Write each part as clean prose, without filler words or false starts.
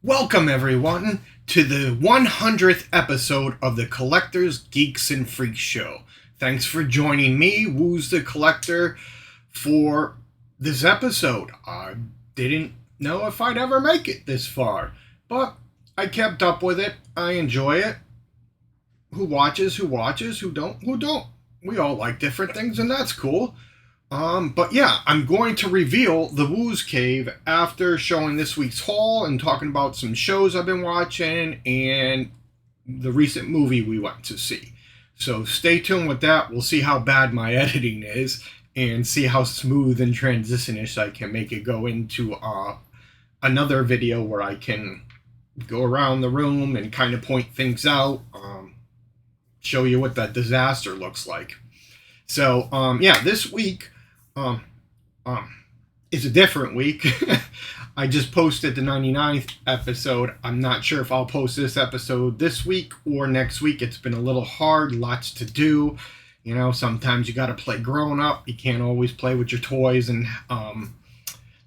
Welcome, everyone, to the 100th episode of the Collectors, Geeks, and Freak Show. Thanks for joining me, Woo's the Collector, for this episode. I didn't know if I'd ever make it this far, but I kept up with it. I enjoy it. Who watches, who don't, who don't. We all like different things, and that's cool. But yeah, I'm going to reveal the Woo's Cave after showing this week's haul and talking about some shows I've been watching and the recent movie we went to see. So stay tuned with that. We'll see how bad my editing is and see how smooth and transitionish I can make it go into another video where I can go around the room and kind of point things out, show you what that disaster looks like. So yeah, this week it's a different week. I just posted the 99th episode. I'm not sure if I'll post this episode this week or next week. It's been a little hard, lots to do. You know, sometimes you got to play grown up. You can't always play with your toys and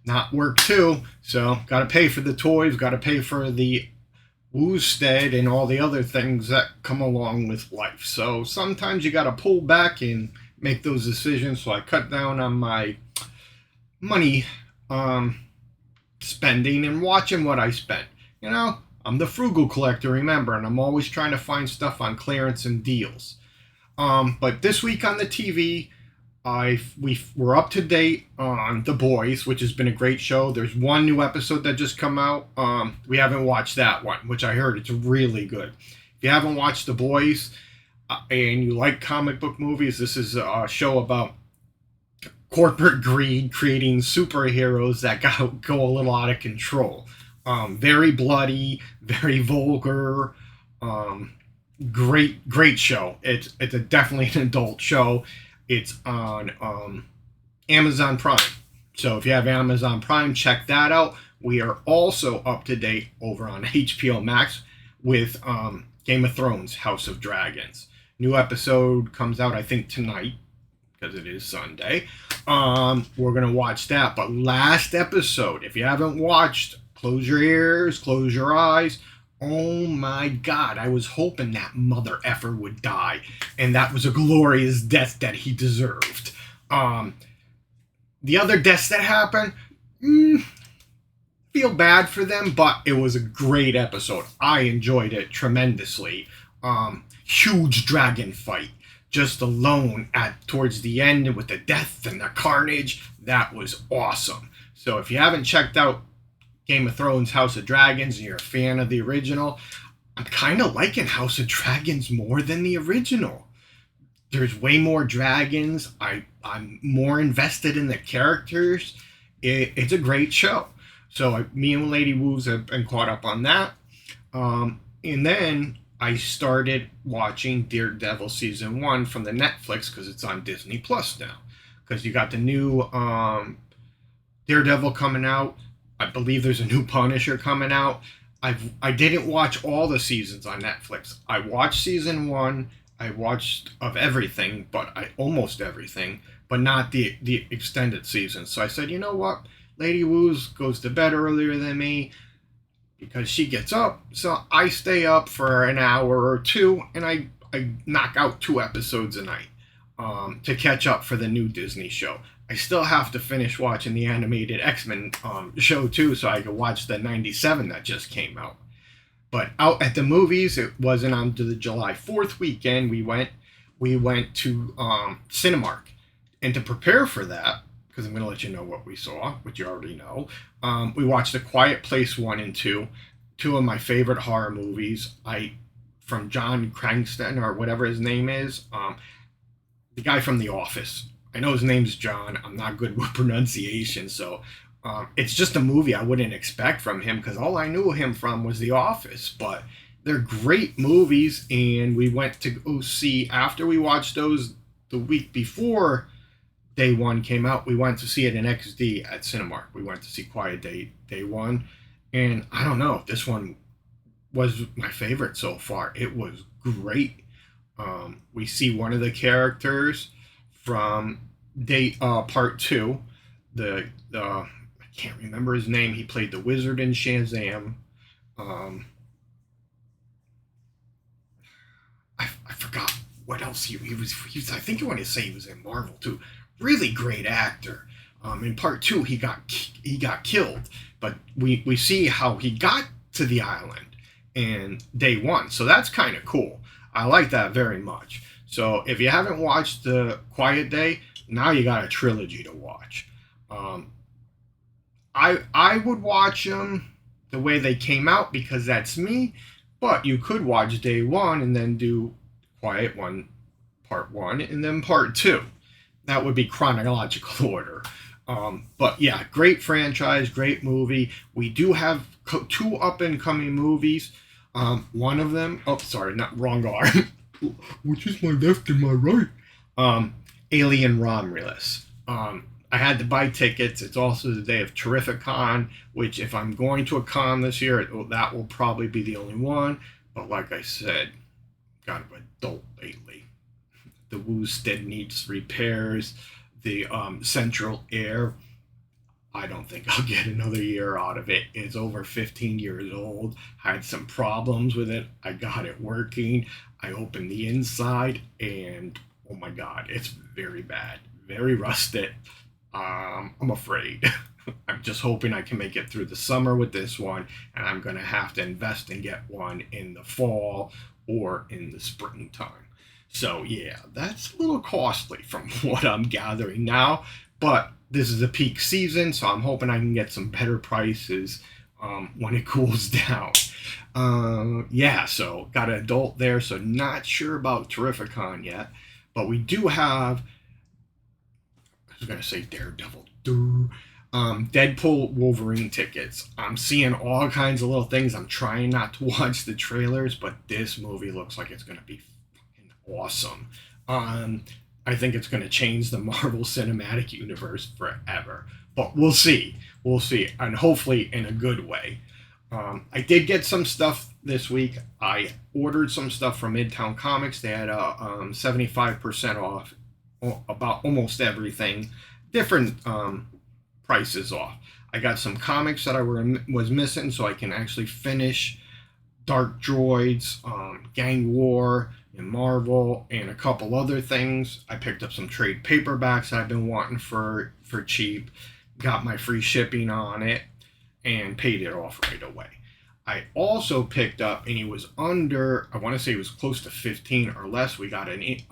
not work too. So, got to pay for the toys, got to pay for the Woosted and all the other things that come along with life. So, sometimes you got to pull back and make those decisions. So, I cut down on my money spending and watching what I spent. You know, I'm the frugal collector, remember, and I'm always trying to find stuff on clearance and deals. But this week on the TV, we're up to date on The Boys, which has been a great show. There's one new episode that just come out. We haven't watched that one, which I heard it's really good. If you haven't watched The Boys and you like comic book movies, this is a show about corporate greed creating superheroes that go a little out of control. Very bloody, very vulgar. Great show. It's definitely an adult show. It's on Amazon Prime. So if you have Amazon Prime, check that out. We are also up to date over on HBO Max with Game of Thrones, House of Dragons. New episode comes out, I think, tonight, because it is Sunday. We're going to watch that. But last episode, if you haven't watched, close your ears, close your eyes. Oh my God, I was hoping that mother effer would die. And that was a glorious death that he deserved. The other deaths that happened, feel bad for them, but it was a great episode. I enjoyed it tremendously. Huge dragon fight. Just alone towards the end with the death and the carnage, that was awesome. So if you haven't checked out Game of Thrones House of Dragons and you're a fan of the original, I'm kind of liking House of Dragons more than the original. There's way more dragons. I'm more invested in the characters. It's a great show. So me and Lady Woos have been caught up on that. And then I started watching Daredevil Season 1 from the Netflix because it's on Disney Plus now. Because you got the new Daredevil coming out. I believe there's a new Punisher coming out. I didn't watch all the seasons on Netflix. I watched Season 1. I watched of everything, almost everything, but not the extended season. So I said, you know what? Lady Woos goes to bed earlier than me because she gets up, so I stay up for an hour or two, and I knock out 2 episodes a night to catch up for the new Disney show. I still have to finish watching the animated X-Men show too, so I could watch the 97 that just came out. But out at the movies, it wasn't on the July 4th weekend. We went to Cinemark, and to prepare for that, because I'm going to let you know what we saw, which you already know. We watched A Quiet Place 1 and 2, two of my favorite horror movies. From John Cranston, or whatever his name is, the guy from The Office. I know his name's John. I'm not good with pronunciation, so it's just a movie I wouldn't expect from him, because all I knew him from was The Office. But they're great movies, and we went to go see, after we watched those the week before Day 1 came out, we went to see it in XD at Cinemark. We went to see Quiet Day 1, and I don't know, this one was my favorite so far. It was great. We see one of the characters from Part 2. I can't remember his name. He played the wizard in Shazam. Um, I forgot what else he was. I think you want to say he was in Marvel too. Really great actor. In part two, he got killed, but we see how he got to the island in day one. So that's kind of cool. I like that very much. So if you haven't watched The Quiet Day, now you got a trilogy to watch. I would watch them the way they came out because that's me. But you could watch day one and then do Quiet One, part one, and then part two. That would be chronological order. But yeah, great franchise, great movie. We do have two up and coming movies. One of them, oh, sorry, not wrong arm. Which is my left and my right? Alien Romulus. I had to buy tickets. It's also the day of Terrificon, which if I'm going to a con this year, that will probably be the only one. But like I said, got an adult lately. The Woosted needs repairs. The central air, I don't think I'll get another year out of it. It's over 15 years old. Had some problems with it. I got it working. I opened the inside and oh my God, it's very bad. Very rusted. I'm afraid. I'm just hoping I can make it through the summer with this one, and I'm going to have to invest and get one in the fall or in the springtime. So yeah, that's a little costly from what I'm gathering now, but this is a peak season, so I'm hoping I can get some better prices when it cools down. Yeah, so got an adult there, so not sure about Terrificon yet, but we do have, I was going to say Daredevil, Deadpool Wolverine tickets. I'm seeing all kinds of little things. I'm trying not to watch the trailers, but this movie looks like it's going to be awesome. I think it's going to change the Marvel Cinematic Universe forever. But we'll see. We'll see. And hopefully in a good way. I did get some stuff this week. I ordered some stuff from Midtown Comics. They had a 75% off about almost everything. Different prices off. I got some comics that I was missing so I can actually finish Dark Droids, Gang War, and Marvel, and a couple other things. I picked up some trade paperbacks that I've been wanting for cheap, got my free shipping on it, and paid it off right away. I also picked up, and it was under, I want to say it was close to 15 or less, we got a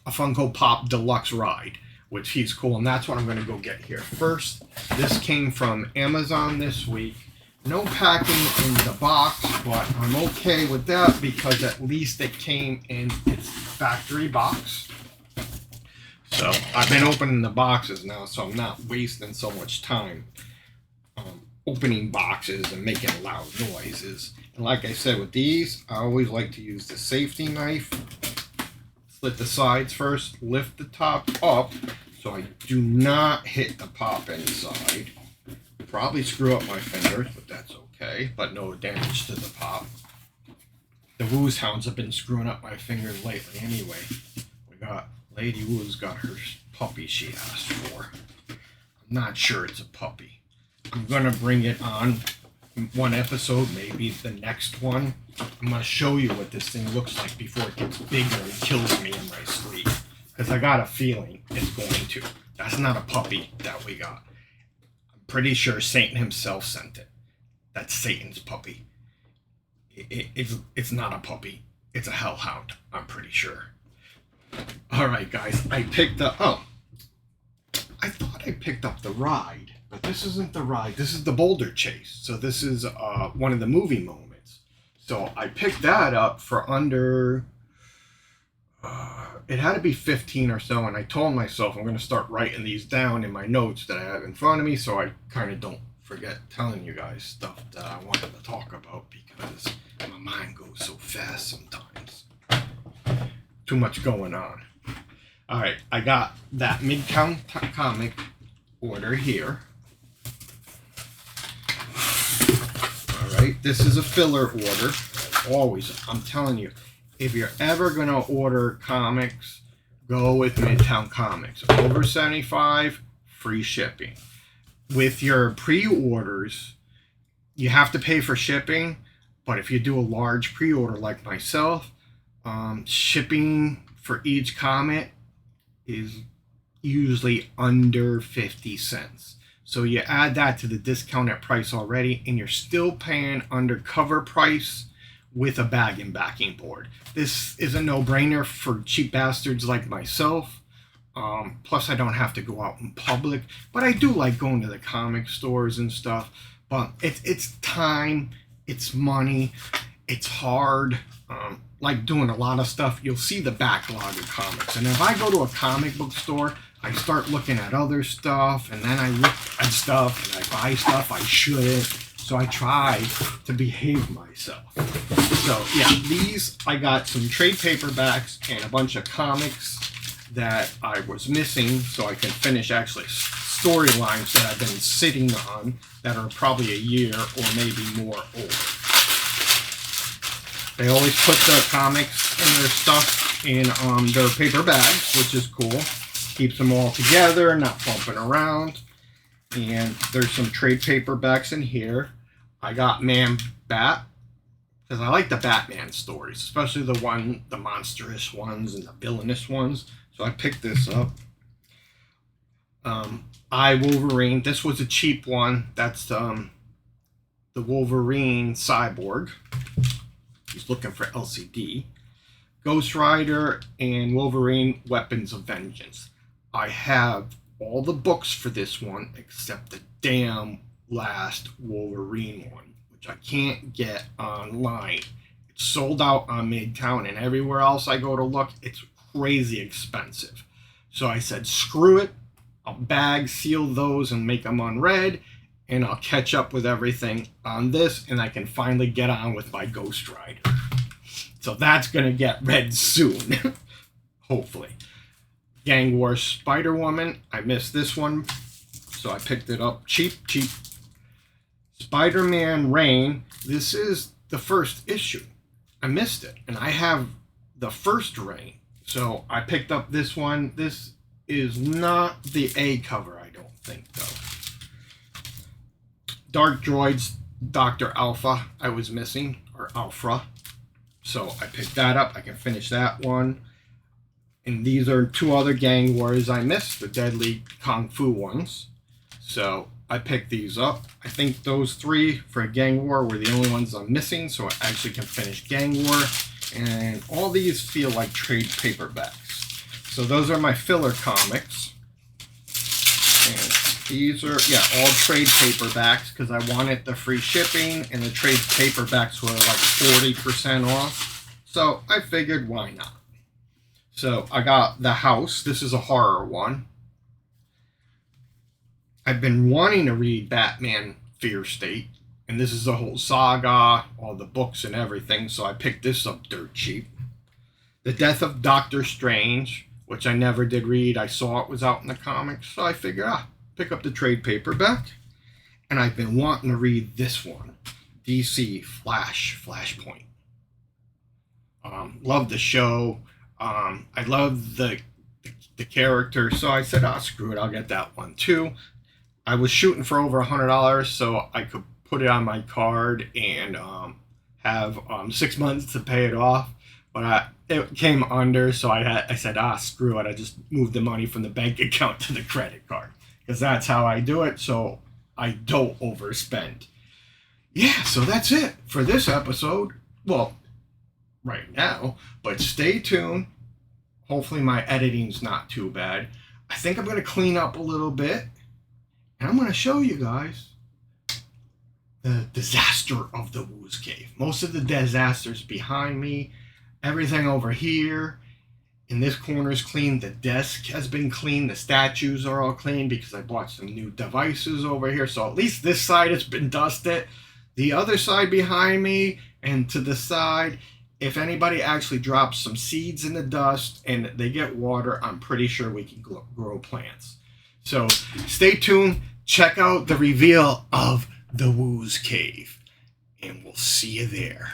Funko Pop Deluxe Ride, which he's cool, and that's what I'm going to go get here. First, this came from Amazon this week. No packing in the box, but I'm okay with that because at least it came in its factory box. So I've been opening the boxes now, so I'm not wasting so much time opening boxes and making loud noises. And like I said with these, I always like to use the safety knife. Slit the sides first, lift the top up so I do not hit the pop inside. Probably screw up my fingers, but that's okay. But no damage to the pop. The Woo's Hounds have been screwing up my fingers lately anyway. We got Lady Woo's got her puppy she asked for. I'm not sure it's a puppy. I'm going to bring it on one episode, maybe the next one. I'm going to show you what this thing looks like before it gets bigger and kills me in my sleep. Because I got a feeling it's going to. That's not a puppy that we got. Pretty sure Satan himself sent it. That's Satan's puppy. It's not a puppy. It's a hellhound. I'm pretty sure. All right, guys. I picked up. Oh, I thought I picked up the ride, but this isn't the ride. This is the Boulder Chase. So this is one of the movie moments. So I picked that up for under. It had to be 15 or so, and I told myself I'm going to start writing these down in my notes that I have in front of me so I kind of don't forget telling you guys stuff that I wanted to talk about because my mind goes so fast sometimes. Too much going on. Alright, I got that Midtown comic order here. Alright, this is a filler order. Always, I'm telling you. If you're ever going to order comics, go with Midtown Comics. Over 75, free shipping. With your pre-orders, You have to pay for shipping, but if you do a large pre-order like myself, shipping for each comic is usually under 50 cents. So you add that to the discounted price already, and you're still paying under cover price with a bag and backing board. This is a no-brainer for cheap bastards like myself. Plus, I don't have to go out in public, but I do like going to the comic stores and stuff. But it's time, it's money, it's hard. Like doing a lot of stuff, you'll see the backlog of comics. And if I go to a comic book store, I start looking at other stuff, and then I look at stuff, and I buy stuff I shouldn't. So I try to behave myself. So yeah, these, I got some trade paperbacks and a bunch of comics that I was missing, so I can finish actually storylines that I've been sitting on that are probably a year or maybe more old. They always put the comics and their stuff in their paper bags, which is cool. Keeps them all together, not bumping around. And there's some trade paperbacks in here. I got Man-Bat, because I like the Batman stories, especially the monstrous ones and the villainous ones. So I picked this up. I Wolverine. This was a cheap one. That's the Wolverine Cyborg. He's looking for LCD. Ghost Rider and Wolverine Weapons of Vengeance. I have all the books for this one except the damn last Wolverine one, which I can't get online. It's sold out on Midtown, and everywhere else I go to look, it's crazy expensive. So I said, screw it. I'll bag seal those and make them unread, and I'll catch up with everything on this, and I can finally get on with my Ghost Rider. So that's going to get read soon, hopefully. Gang War Spider-Woman. I missed this one, so I picked it up cheap. Spider-Man Reign. This is the first issue. I missed it, and I have the first Reign. So I picked up this one. This is not the A cover, I don't think, though. Dark Droids, Dr. Alpha, I was missing, or Alpha. So I picked that up. I can finish that one. And these are two other Gang Wars I missed, the Deadly Kung Fu ones. So I picked these up. I think those three for a Gang War were the only ones I'm missing, so I actually can finish Gang War. And all these feel like trade paperbacks. So those are my filler comics. And these are, yeah, all trade paperbacks because I wanted the free shipping, and the trade paperbacks were like 40% off. So I figured, why not? So I got The House. This is a horror one. I've been wanting to read Batman Fear State, and this is a whole saga, all the books and everything, so I picked this up dirt cheap. The Death of Doctor Strange, which I never did read. I saw it was out in the comics, so I figured, pick up the trade paperback. And I've been wanting to read this one, DC Flashpoint. Love the show. I love the character, so I said, screw it, I'll get that one too. I was shooting for over $100, so I could put it on my card and have 6 months to pay it off. But it came under, so I said, screw it. I just moved the money from the bank account to the credit card, because that's how I do it, so I don't overspend. Yeah, so that's it for this episode. Well, right now, but stay tuned. Hopefully my editing's not too bad. I think I'm going to clean up a little bit, and I'm going to show you guys the disaster of the Woo's Cave. Most of the disasters behind me, everything over here in this corner is clean. The desk has been clean. The statues are all clean because I bought some new devices over here, so at least this side has been dusted. The other side behind me and to the side, if anybody actually drops some seeds in the dust and they get water, I'm pretty sure we can grow plants. So stay tuned. Check out the reveal of the Woo's Cave, and we'll see you there.